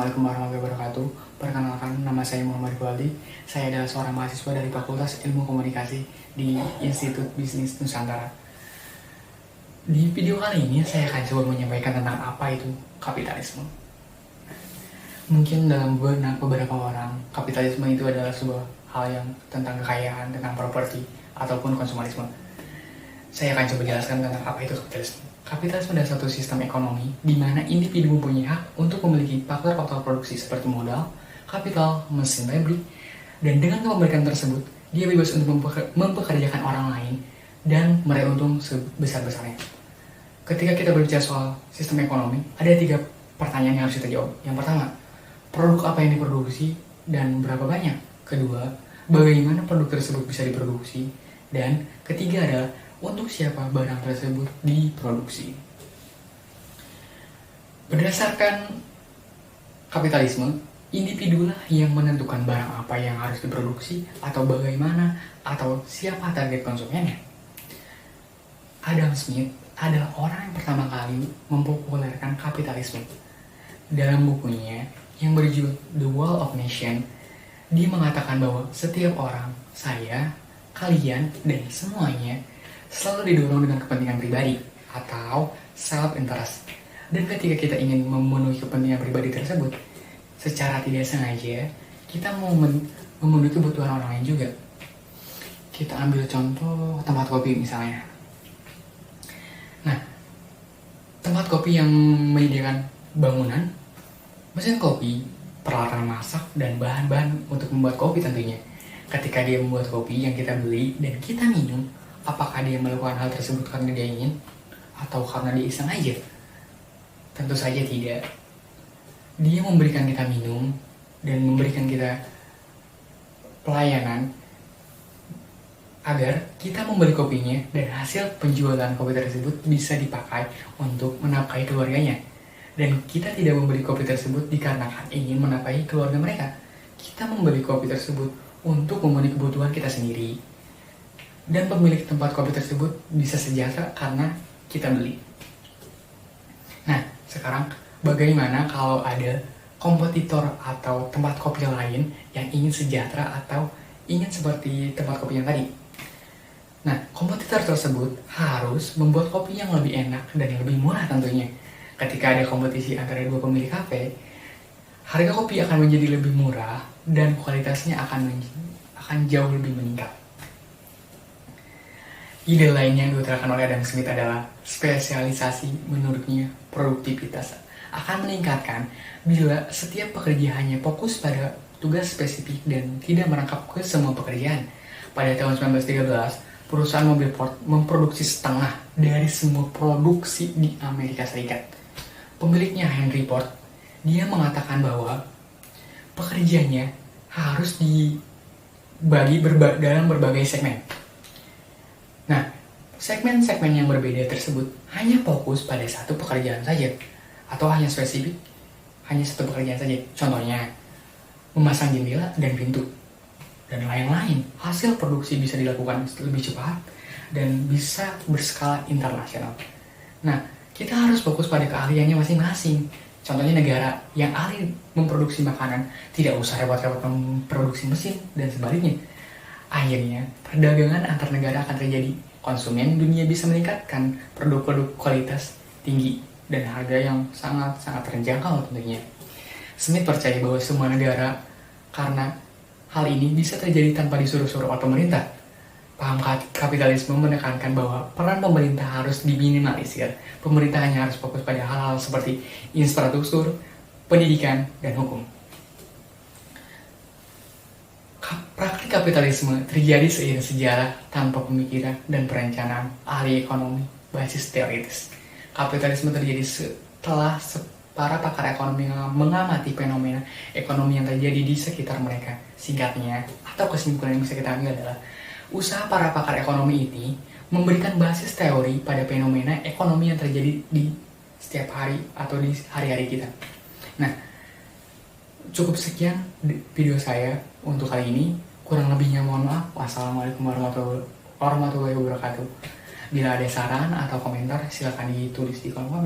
Assalamualaikum warahmatullahi wabarakatuh. Perkenalkan, nama saya Muhammad Waldi. Saya adalah seorang mahasiswa dari Fakultas Ilmu Komunikasi di Institut Bisnis Nusantara. Di video kali ini saya akan coba menyampaikan tentang apa itu kapitalisme. Mungkin dalam benak beberapa orang, kapitalisme itu adalah sebuah hal yang tentang kekayaan, tentang properti, ataupun konsumerisme. Saya akan coba jelaskan tentang apa itu kapitalisme. Kapitalisme adalah suatu sistem ekonomi di mana individu mempunyai hak untuk memiliki faktor-faktor produksi seperti modal, kapital, mesin pabrik, dan dengan kepemilikan tersebut, dia bebas untuk mempekerjakan orang lain dan meraih untung sebesar-besarnya. Ketika kita berbicara soal sistem ekonomi, ada 3 pertanyaan yang harus kita jawab. Yang pertama, produk apa yang diproduksi dan berapa banyak? Kedua, bagaimana produk tersebut bisa diproduksi? Dan ketiga adalah, untuk siapa barang tersebut diproduksi. Berdasarkan kapitalisme, individulah yang menentukan barang apa yang harus diproduksi atau bagaimana atau siapa target konsumennya. Adam Smith adalah orang yang pertama kali mempopulerkan kapitalisme. Dalam bukunya yang berjudul The Wall of Nations, dia mengatakan bahwa setiap orang, saya, kalian, dan semuanya selalu didorong dengan kepentingan pribadi atau self-interest. Dan ketika kita ingin memenuhi kepentingan pribadi tersebut, secara tidak sengaja, kita mau memenuhi kebutuhan orang lain juga. Kita ambil contoh tempat kopi misalnya. Nah, tempat kopi yang menyediakan bangunan, mesin kopi, peralatan masak, dan bahan-bahan untuk membuat kopi tentunya. Ketika dia membuat kopi yang kita beli dan kita minum, apakah dia melakukan hal tersebut karena dia ingin atau karena dia iseng aja? Tentu saja tidak. Dia memberikan kita minum dan memberikan kita pelayanan agar kita membeli kopinya dan hasil penjualan kopi tersebut bisa dipakai untuk menafkahi keluarganya. Dan kita tidak membeli kopi tersebut dikarenakan ingin menafkahi keluarga mereka. Kita membeli kopi tersebut untuk memenuhi kebutuhan kita sendiri. Dan pemilik tempat kopi tersebut bisa sejahtera karena kita beli. Nah, sekarang bagaimana kalau ada kompetitor atau tempat kopi lain yang ingin sejahtera atau ingin seperti tempat kopi yang tadi? Nah, kompetitor tersebut harus membuat kopi yang lebih enak dan lebih murah tentunya. Ketika ada kompetisi antara 2 pemilik kafe, harga kopi akan menjadi lebih murah dan kualitasnya akan jauh lebih meningkat. Ide lain yang diutarakan oleh Adam Smith adalah spesialisasi. Menurutnya, produktivitas akan meningkatkan bila setiap pekerja hanya fokus pada tugas spesifik dan tidak merangkap ke semua pekerjaan. Pada tahun 1913, perusahaan mobil Ford memproduksi setengah dari semua produksi di Amerika Serikat. Pemiliknya Henry Ford, dia mengatakan bahwa pekerjanya harus dibagi dalam berbagai segmen. Nah, segmen-segmen yang berbeda tersebut hanya fokus pada satu pekerjaan saja, atau hanya spesifik, hanya satu pekerjaan saja. Contohnya, memasang jendela dan pintu, dan lain-lain. Hasil produksi bisa dilakukan lebih cepat dan bisa berskala internasional. Nah, kita harus fokus pada keahliannya masing-masing. Contohnya negara yang ahli memproduksi makanan tidak usah repot-repot memproduksi mesin dan sebaliknya. Akhirnya, perdagangan antar negara akan terjadi. Konsumen dunia bisa meningkatkan produk-produk kualitas tinggi dan harga yang sangat-sangat terjangkau tentunya. Smith percaya bahwa semua negara, karena hal ini bisa terjadi tanpa disuruh-suruh oleh pemerintah. Paham kapitalisme menekankan bahwa peran pemerintah harus diminimalisir. Pemerintah hanya harus fokus pada hal-hal seperti infrastruktur, pendidikan, dan hukum. Praktik kapitalisme terjadi seiring sejarah tanpa pemikiran dan perencanaan ahli ekonomi basis teoritis. Kapitalisme terjadi setelah para pakar ekonomi mengamati fenomena ekonomi yang terjadi di sekitar mereka. Singkatnya, atau kesimpulan yang bisa kita ambil adalah, usaha para pakar ekonomi ini memberikan basis teori pada fenomena ekonomi yang terjadi di setiap hari atau di hari-hari kita. Nah, cukup sekian video saya untuk kali ini. Kurang lebihnya mohon maaf. Wassalamualaikum warahmatullahi wabarakatuh. Bila ada saran atau komentar, silakan ditulis di kolom komentar.